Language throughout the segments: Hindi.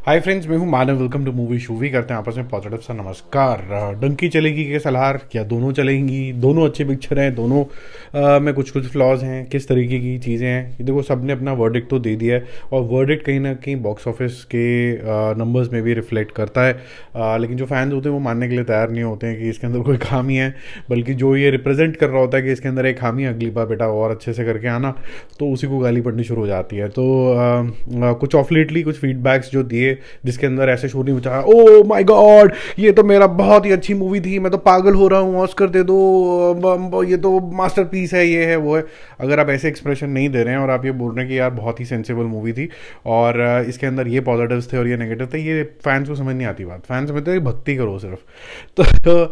हाय फ्रेंड्स, मैं हूं मानव। वेलकम टू मूवी शूवी। करते हैं आपस में पॉजिटिव सा नमस्कार। डंकी चलेगी कि सलार, क्या दोनों चलेंगी? दोनों अच्छी पिक्चर हैं, दोनों में कुछ कुछ फ्लॉज हैं। किस तरीके की चीज़ें हैं ये देखो, सब ने अपना वर्डिक्ट तो दे दिया है और वर्डिक्ट कहीं ना कहीं बॉक्स ऑफिस के नंबर्स में भी रिफ्लेक्ट करता है। लेकिन जो फैंस होते हैं वो मानने के लिए तैयार नहीं होते हैं कि इसके अंदर कोई खामी है, बल्कि जो ये रिप्रेजेंट कर रहा होता है कि इसके अंदर एक खामी है, अगली बार बेटा और अच्छे से करके आना, तो उसी को गाली पड़नी शुरू हो जाती है। तो कुछ ऑफ लेटली कुछ फीडबैक्स जो दिए जिसके अंदर ऐसे शोर नहीं मचाया, ओ माय गॉड ये तो मेरा बहुत ही अच्छी मूवी थी, मैं तो पागल हो रहा हूँ, ऑस्कर दे दो, ये तो मास्टरपीस है, ये है वो है। अगर आप ऐसे एक्सप्रेशन नहीं दे रहे हैं और आप ये बोल रहे हैं कि यार बहुत ही सेंसिबल मूवी थी और इसके अंदर ये पॉजिटिव्स थे और ये नेगेटिव थे, ये फैंस को समझ नहीं आती बात। फैंस समझते हैं भक्ति करो सिर्फ। तो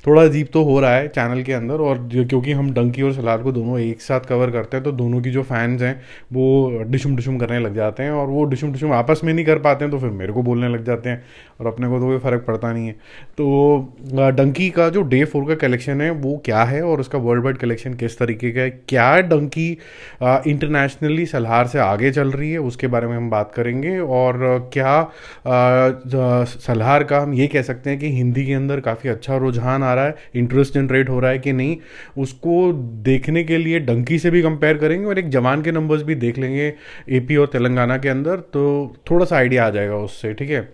थोड़ा अजीब तो हो रहा है चैनल के अंदर, और क्योंकि हम डंकी और सलार को दोनों एक साथ कवर करते हैं तो दोनों की जो फैंस हैं वो डिशुम डिशुम करने लग जाते हैं, और वो डिशुम डिशुम आपस में नहीं कर पाते हैं तो फिर मेरे को बोलने लग जाते हैं और अपने को तो कोई फ़र्क पड़ता नहीं है। तो डंकी का जो डे 4 का कलेक्शन है वो क्या है और उसका वर्ल्ड वाइड कलेक्शन किस तरीके का है, क्या डंकी इंटरनेशनली सलार से आगे चल रही है, उसके बारे में हम बात करेंगे। और क्या सलार का हम ये कह सकते हैं कि हिंदी के अंदर काफ़ी अच्छा रुझान आ रहा है, इंटरेस्ट जनरेट हो रहा है कि नहीं, उसको देखने के लिए डंकी से भी कंपेयर करेंगे और एक जवान के नंबर्स भी देख लेंगे एपी और तेलंगाना के अंदर, तो थोड़ा सा आइडिया आ जाएगा उससे। ठीक है,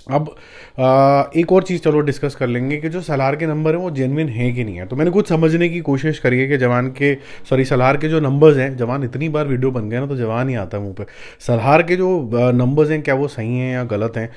अब एक और चीज़ चलो डिस्कस कर लेंगे कि जो सलार के नंबर हैं वो जेन्युइन है कि नहीं है। तो मैंने कुछ समझने की कोशिश करी है कि जवान के, सॉरी, सलार के जो नंबर्स हैं, जवान इतनी बार वीडियो बन गया ना तो जवान ही आता है मुंह पे। सलार के जो नंबर्स हैं क्या वो सही हैं या गलत हैं?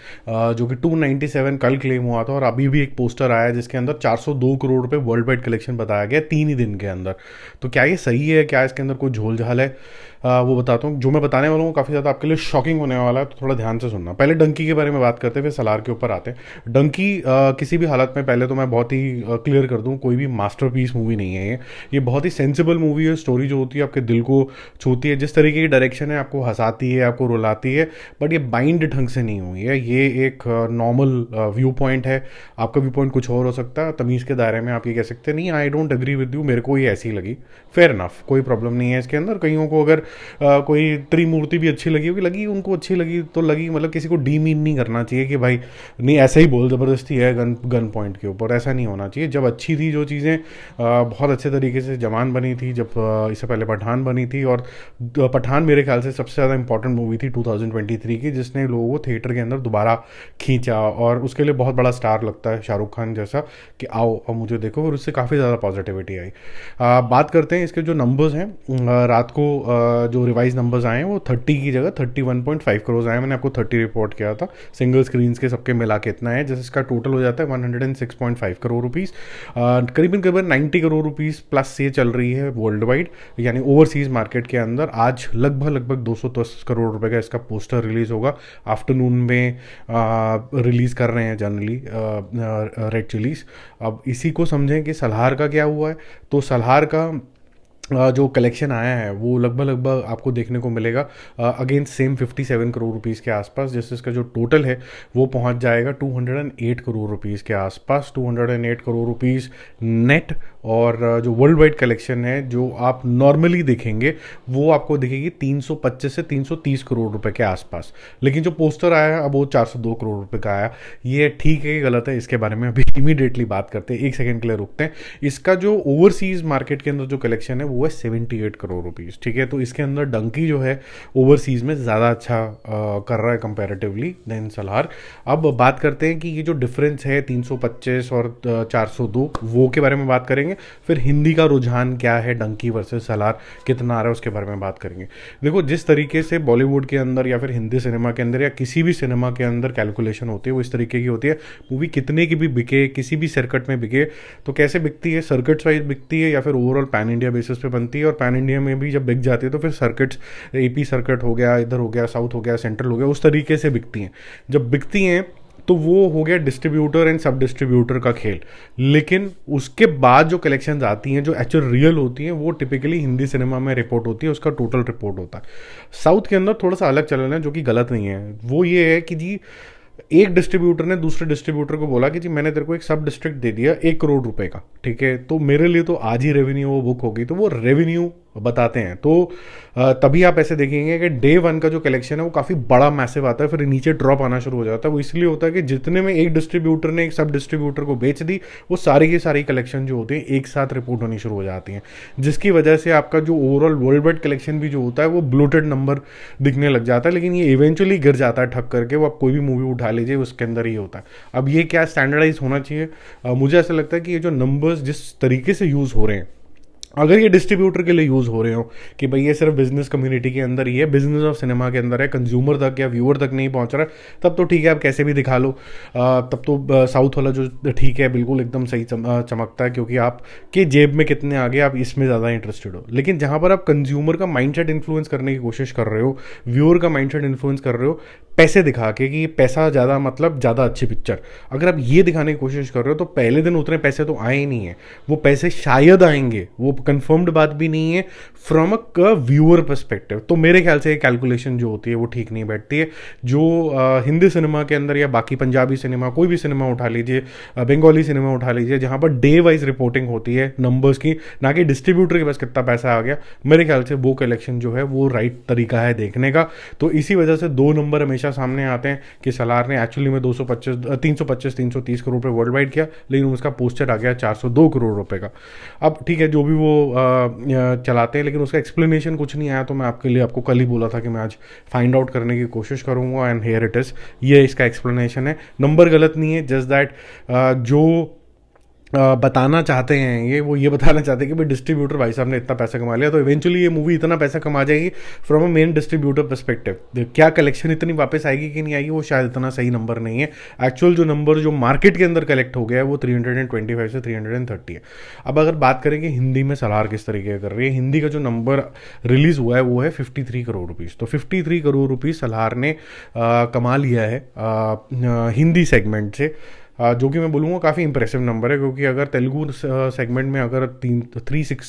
जो कि 297 कल क्लेम हुआ था और अभी भी एक पोस्टर आया है जिसके अंदर 402 करोड़ रुपए वर्ल्ड वाइड कलेक्शन बताया गया 3 ही दिन के अंदर। तो क्या ये सही है, क्या इसके अंदर कोई झोल झाल है? वो बताता हूँ। जो मैं बताने वाला हूँ काफ़ी ज़्यादा आपके लिए शॉकिंग होने वाला है, तो थोड़ा ध्यान से सुनना। पहले डंकी के बारे में बात करते हैं, फिर सलार के ऊपर आते हैं। डंकी किसी भी हालत में, पहले तो मैं बहुत ही क्लियर कर दूँ, कोई भी मास्टरपीस मूवी नहीं है ये बहुत ही सेंसिबल मूवी है। स्टोरी जो होती है आपके दिल को छूती है, जिस तरीके की डायरेक्शन है आपको हंसाती है, आपको रुलाती है, बट ये बाइंड ढंग से नहीं हुई है। ये एक नॉर्मल व्यू पॉइंट है, आपका व्यू पॉइंट कुछ और हो सकता है। तमीज़ के दायरे में आप ये कह सकते हैं नहीं, I don't agree with you, मेरे को ये ऐसी लगी, फेयर इनफ, कोई प्रॉब्लम नहीं है इसके अंदर। कईयों को अगर कोई त्रिमूर्ति भी अच्छी लगी होगी, लगी उनको अच्छी लगी तो लगी, मतलब किसी को डीमीन नहीं करना चाहिए कि भाई नहीं ऐसा ही बोल, ज़बरदस्ती है गन पॉइंट के ऊपर, ऐसा नहीं होना चाहिए। जब अच्छी थी जो चीज़ें, बहुत अच्छे तरीके से जवान बनी थी, जब इससे पहले पठान बनी थी, और पठान मेरे ख्याल से सबसे ज़्यादा इंपॉर्टेंट मूवी थी 2023 की, जिसने लोगों को थिएटर के अंदर दोबारा खींचा, और उसके लिए बहुत बड़ा स्टार लगता है शाहरुख खान जैसा कि आओ अब मुझे देखो, और उससे काफ़ी ज़्यादा पॉजिटिविटी आई। बात करते हैं इसके जो नंबर्स हैं। रात को जो रिवाइज नंबर्स आए हैं वो 30 की जगह 31.5 करोड़ आए। मैंने आपको 30 रिपोर्ट किया था। सिंगल स्क्रीन्स के सबके मिला के इतना है, जैसे इसका टोटल हो जाता है 106.5 करोड़ रुपीज़। करीबन करीबन 90 करोड़ रुपीज़ प्लस से चल रही है वर्ल्ड वाइड, यानी ओवरसीज मार्केट के अंदर। आज लगभग 210 करोड़ रुपए का इसका पोस्टर रिलीज होगा, आफ्टरनून में रिलीज़ कर रहे हैं जनरली रेड चिलीज। अब इसी को समझें कि सलार का क्या हुआ है। तो सलार का जो कलेक्शन आया है वो लगभग आपको देखने को मिलेगा अगेंस्ट सेम 57 करोड़ रुपीज़ के आसपास, जिससे इसका जो टोटल है वो पहुंच जाएगा 208 करोड़ रुपीज़ के आसपास, 208 करोड़ रुपीज़ नेट। और जो वर्ल्ड वाइड कलेक्शन है जो आप नॉर्मली देखेंगे वो आपको दिखेगी 325 से 330 करोड़ रुपए के आसपास। लेकिन जो पोस्टर आया अब वो 402 करोड़ रुपए का आया। ये ठीक है कि गलत है, इसके बारे में अभी इमीडिएटली बात करते हैं, एक सेकेंड के लिए रुकते हैं। इसका जो ओवरसीज मार्केट के अंदर जो कलेक्शन है वो है 78 करोड़ रुपीज़। ठीक है, तो इसके अंदर डंकी जो है ओवरसीज में ज़्यादा अच्छा कर रहा है कंपैरेटिवली देन सलार। अब बात करते हैं कि ये जो डिफरेंस है 325 और 402 वो के बारे में बात करेंगे। फिर हिंदी का रुझान क्या है, डंकी वर्सेस सलार कितना आ रहा है उसके बारे में बात करेंगे। देखो, जिस तरीके से बॉलीवुड के अंदर या फिर हिंदी सिनेमा के अंदर या किसी भी सिनेमा के अंदर कैलकुलेशन होती है वो इस तरीके की होती है। मूवी कितने की भी बिके, किसी भी सर्किट में बिके, तो कैसे बिकती है, सर्किट वाइज बिकती है या फिर ओवरऑल पैन इंडिया बेसिस पे बनती है। और पैन इंडिया में भी जब बिक जाती है तो फिर सर्किट्स, एपी सर्किट हो गया, इधर हो गया, साउथ हो गया, सेंट्रल हो गया, उस तरीके से बिकती हैं। जब बिकती हैं तो वो हो गया डिस्ट्रीब्यूटर एंड सब डिस्ट्रीब्यूटर का खेल। लेकिन उसके बाद जो कलेक्शंस आती हैं जो एक्चुअल रियल होती हैं वो टिपिकली हिंदी सिनेमा में रिपोर्ट होती है, उसका टोटल रिपोर्ट होता है। साउथ के अंदर थोड़ा सा अलग चलन है जो कि गलत नहीं है। वो ये है कि जी एक डिस्ट्रीब्यूटर ने दूसरे डिस्ट्रीब्यूटर को बोला कि जी मैंने तेरे को एक सब डिस्ट्रिक्ट दे दिया 1 करोड़ रुपए का, ठीक है, तो मेरे लिए तो आज ही रेवेन्यू वो बुक होगी, तो वो रेवेन्यू बताते हैं। तो तभी आप ऐसे देखेंगे कि डे वन का जो कलेक्शन है वो काफ़ी बड़ा मैसिव आता है, फिर नीचे ड्रॉप आना शुरू हो जाता है। वो इसलिए होता है कि जितने में एक डिस्ट्रीब्यूटर ने एक सब डिस्ट्रीब्यूटर को बेच दी, वो सारी की सारी कलेक्शन जो होती है एक साथ रिपोर्ट होनी शुरू हो जाती हैं, जिसकी वजह से आपका जो ओवरऑल वर्ल्ड वाइड कलेक्शन भी जो होता है वो ब्लोटेड नंबर दिखने लग जाता है। लेकिन ये इवेंचुअली गिर जाता है ठक करके, वो आप कोई भी मूवी उठा लीजिए उसके अंदर ही होता है। अब ये क्या स्टैंडर्डाइज होना चाहिए? मुझे ऐसा लगता है कि ये जो नंबर्स जिस तरीके से यूज़ हो रहे हैं, अगर ये डिस्ट्रीब्यूटर के लिए यूज़ हो रहे हो कि भाई ये सिर्फ बिजनेस कम्युनिटी के अंदर ही है, बिजनेस ऑफ सिनेमा के अंदर है, कंज्यूमर तक या व्यूअर तक नहीं पहुंच रहा है, तब तो ठीक है, आप कैसे भी दिखा लो। तब तो साउथ वाला जो ठीक है, बिल्कुल एकदम सही चमकता है, क्योंकि आपके जेब में कितने आगे आप इसमें ज़्यादा इंटरेस्टेड हो। लेकिन जहाँ पर आप कंज्यूमर का माइंडसेट इन्फ्लुएंस करने की कोशिश कर रहे हो, व्यूअर का माइंडसेट इन्फ्लुएंस कर रहे हो, पैसे दिखा के कि पैसा ज़्यादा मतलब ज़्यादा अच्छी पिक्चर, अगर आप ये दिखाने की कोशिश कर रहे हो तो पहले दिन उतने पैसे तो आए ही नहीं है। वो पैसे शायद आएंगे, वो कंफर्म्ड बात भी नहीं है फ्रॉम अ व्यूअर पर्सपेक्टिव। तो मेरे ख्याल से ये कैलकुलेशन जो होती है वो ठीक नहीं बैठती है। जो हिंदी सिनेमा के अंदर या बाकी पंजाबी सिनेमा, कोई भी सिनेमा उठा लीजिए, बंगाली सिनेमा उठा लीजिए, जहाँ पर डे वाइज रिपोर्टिंग होती है नंबर्स की, ना कि डिस्ट्रीब्यूटर के पास कितना पैसा आ गया, मेरे ख्याल से वो कलेक्शन जो है वो राइट तरीका है देखने का। तो इसी वजह से दो नंबर हमेशा सामने आते हैं कि सलार ने एक्चुअली में 330 करोड़ रुपए वर्ल्ड वाइड किया, लेकिन उसका पोस्टर आ गया 402 करोड़ रुपए का। अब ठीक है, जो भी वो चलाते हैं, लेकिन उसका एक्सप्लेनेशन कुछ नहीं आया, तो मैं आपके लिए आपको कल ही बोला था कि मैं आज फाइंड आउट करने की कोशिश करूंगा, एंड हियर इट इज। ये इसका एक्सप्लेनेशन है। नंबर गलत नहीं है, जस्ट दैट जो बताना चाहते हैं ये बताना चाहते हैं कि भाई डिस्ट्रीब्यूटर भाई साहब ने इतना पैसा कमा लिया, तो इवेंचुअली ये मूवी इतना पैसा कमा जाएगी from a main distributor perspective. क्या कलेक्शन इतनी वापस आएगी कि नहीं आएगी, वो शायद इतना सही नंबर नहीं है। एक्चुअल जो नंबर जो मार्केट के अंदर कलेक्ट हो गया है वो 325 से 330 है। अब अगर बात करें कि हिंदी में सलार किस तरीके कर रही है, हिंदी का जो नंबर रिलीज हुआ है वो है 53 करोड़ रुपीज़। तो 53 करोड़ रुपीज़ सलार ने कमा लिया है हिंदी सेगमेंट से, जो कि मैं बोलूँगा काफ़ी इंप्रेसिव नंबर है, क्योंकि अगर तेलुगु सेगमेंट में अगर 336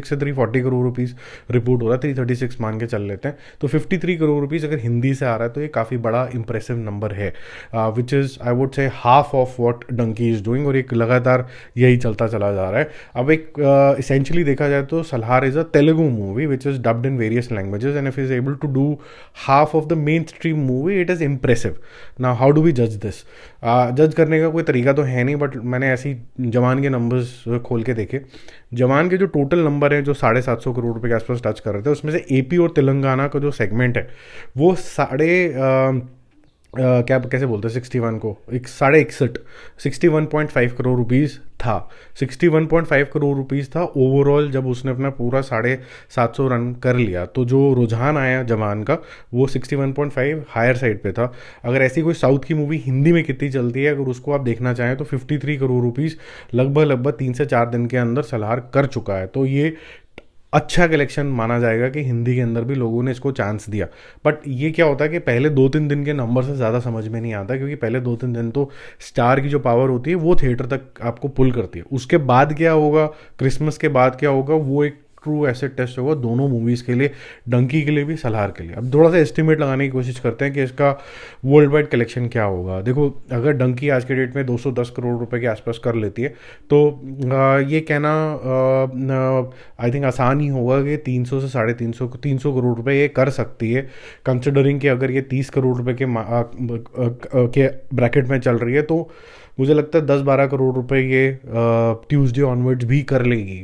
से 340 करोड़ रुपीज़ रिपोर्ट हो रहा है, 336 मान के चल लेते हैं, तो 53 करोड़ रुपीज़ अगर हिंदी से आ रहा है तो ये काफ़ी बड़ा इंप्रेसिव नंबर है, which is I would say half of what Dunki is doing, और एक लगातार यही चलता चला जा रहा है। अब एक इसेंशली देखा जाए तो Salaar is a Telugu movie which is dubbed in various languages, and if is able to do half of the mainstream movie, it is impressive. Now how do we जज दिस? जज करने का कोई तरीका तो है नहीं, बट मैंने ऐसी जवान के नंबर्स खोल के देखे। जवान के जो टोटल नंबर है जो 750 करोड़ रुपए के आसपास टच कर रहे थे, उसमें से एपी और तेलंगाना का जो सेगमेंट है वो क्या कैसे बोलते हैं 61 को, 61.5 करोड़ रुपीज़ था। 61.5 करोड़ रुपीज़ था ओवरऑल जब उसने अपना पूरा 750 रन कर लिया। तो जो रुझान आया जवान का वो 61.5 हायर साइड पे था। अगर ऐसी कोई साउथ की मूवी हिंदी में कितनी चलती है, अगर उसको आप देखना चाहें तो 53 करोड़ रुपीज़ लगभग 3 से 4 दिन के अंदर सलार कर चुका है। तो ये अच्छा कलेक्शन माना जाएगा कि हिंदी के अंदर भी लोगों ने इसको चांस दिया। बट ये क्या होता है कि पहले 2-3 दिन के नंबर से ज़्यादा समझ में नहीं आता, क्योंकि पहले 2-3 दिन तो स्टार की जो पावर होती है वो थिएटर तक आपको पुल करती है। उसके बाद क्या होगा, क्रिसमस के बाद क्या होगा, वो एक ट्रू एसेट टेस्ट होगा दोनों मूवीज़ के लिए, डंकी के लिए भी, सलार के लिए। अब थोड़ा सा एस्टिमेट लगाने की कोशिश करते हैं कि इसका वर्ल्ड वाइड कलेक्शन क्या होगा। देखो, अगर डंकी आज के डेट में 210 करोड़ रुपए के आसपास कर लेती है तो ये कहना आई थिंक आसान ही होगा कि 300 से 350 करोड़ रुपए ये कर सकती है, कंसिडरिंग कि अगर ये 30 करोड़ रुपए के ब्रैकेट में चल रही है, तो मुझे लगता है 10-12 करोड़ रुपए ये ट्यूसडे ऑनवर्ड्स भी कर लेगी।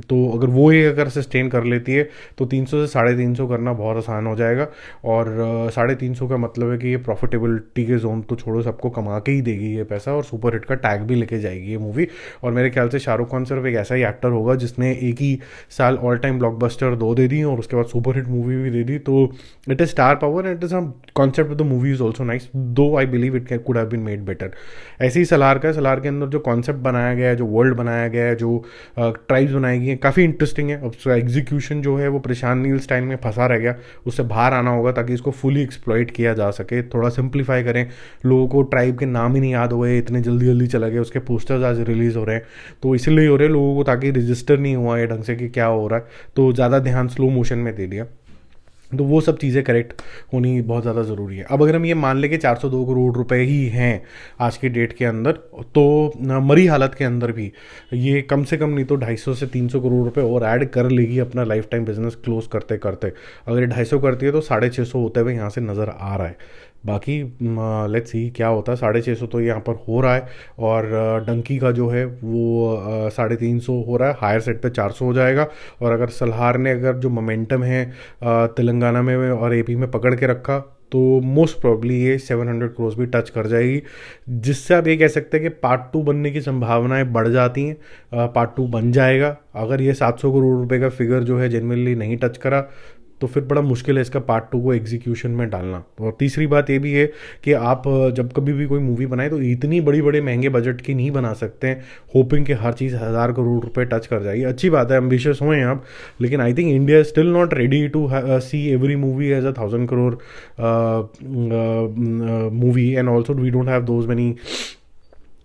तो अगर वो ये अगर सस्टेन कर लेती है तो 300 से 350 करना बहुत आसान हो जाएगा। और 350 का मतलब है कि ये प्रॉफिटेबिलिटी के जोन तो छोड़ो, सबको कमा के ही देगी ये पैसा, और सुपर हिट का टैग भी लेके जाएगी ये मूवी। और मेरे ख्याल से शाहरुख खान सिर्फ एक ऐसा ही एक्टर होगा जिसने एक ही साल ऑल टाइम ब्लॉकबस्टर 2 दे दी और उसके बाद सुपर हिट मूवी भी दे दी। तो it is star power, it is some concept of the movie is also nice, though I believe it could have been made better. ऐसे ही सलार के अंदर जो कॉन्सेप्ट बनाया गया है, जो वर्ल्ड बनाया गया है, जो ट्राइब्स बनाई गई है, काफ़ी इंटरेस्टिंग है। अब एग्जीक्यूशन जो है वो प्रशांत नील स्टाइल में फंसा रह गया, उससे बाहर आना होगा ताकि इसको फुली एक्सप्लॉइट किया जा सके। थोड़ा सिंप्लीफाई करें, लोगों को ट्राइब के नाम ही नहीं याद हो गए, इतने जल्दी जल्दी चला गए, उसके पोस्टर्स आज रिलीज़ हो रहे हैं, तो इसलिए हो रहे हैं लोगों को, ताकि रजिस्टर नहीं हुआ है ढंग से कि क्या हो रहा है, तो ज़्यादा ध्यान स्लो मोशन में दे दिया। तो वो सब चीज़ें करेक्ट होनी बहुत ज़्यादा ज़रूरी है। अब अगर हम ये मान लें कि 402 करोड़ रुपए ही हैं आज की डेट के अंदर, तो मरी हालत के अंदर भी ये कम से कम नहीं तो 250 से 300 करोड़ रुपए और ऐड कर लेगी अपना लाइफ टाइम बिजनेस क्लोज करते करते। अगर ये 250 करती है तो 650 होते हुए यहाँ से नज़र आ रहा है। बाकी लेट्स सी क्या होता है। 650 तो यहाँ पर हो रहा है, और डंकी का जो है वो 350 हो रहा है, हायर सेट पे 400 हो जाएगा। और अगर सलहार ने अगर जो मोमेंटम है तेलंगाना में और एपी में पकड़ के रखा, तो मोस्ट प्रॉब्ली ये 700 करोड़ भी टच कर जाएगी, जिससे आप ये कह सकते हैं कि पार्ट 2 बनने की संभावनाएं बढ़ जाती हैं। पार्ट 2 बन जाएगा। अगर ये 700 करोड़ रुपए का फिगर जो है जनरली नहीं टच करा, तो फिर बड़ा मुश्किल है इसका पार्ट 2 को एग्जीक्यूशन में डालना। और तीसरी बात ये भी है कि आप जब कभी भी कोई मूवी बनाए तो इतनी बड़ी बड़े महंगे बजट की नहीं बना सकते हैं होपिंग कि हर चीज़ 1000 करोड़ रुपए टच कर जाएगी। अच्छी बात है, एम्बिशियस हुए हैं आप, लेकिन I think India is still not ready to see every movie as 1000 crore movie, and also we don't have those many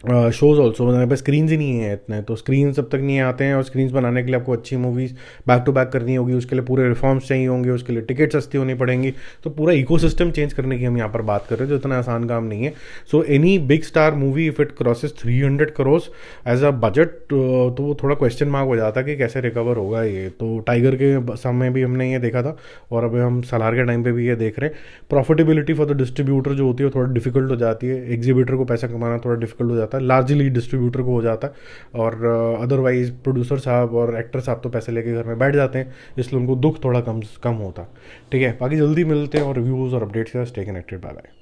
shows also. हमारे पास स्क्रीन्स ही नहीं है इतने, तो स्क्रीन जब तक नहीं आते हैं, और स्क्रीन्स बनाने के लिए आपको अच्छी मूवीज़ बैक टू बैक करनी होगी, उसके लिए पूरे रिफॉर्म्स चाहिए होंगे, उसके लिए टिकट सस्ती होनी पड़ेंगी। तो पूरा इकोसिस्टम चेंज करने की हम यहाँ पर बात कर रहे हैं, जो इतना आसान काम नहीं है। So any big star movie if it crosses 300 crore as a budget, तो वो थोड़ा क्वेश्चन मार्क हो जाता है कि कैसे रिकवर होगा ये। तो टाइगर के समय भी हमने ये देखा था, और अभी हम सलार के टाइम पे भी ये देख रहे हैं। प्रॉफिटेबिलिटी फॉर द डिस्ट्रीब्यूटर जो होती है वो थोड़ा डिफिकल्ट हो जाती है, एग्जीबिटर को पैसा कमाना थोड़ा डिफिकल्ट हो जाता है, लार्जली डिस्ट्रीब्यूटर को हो जाता है। और अदरवाइज प्रोड्यूसर साहब और एक्टर साहब तो पैसे लेके घर में बैठ जाते हैं, इसलिए उनको दुख थोड़ा कम होता है। ठीक है, बाकी जल्दी मिलते हैं और रिव्यूज़ और अपडेट्स के साथ। Stay connected, bye bye.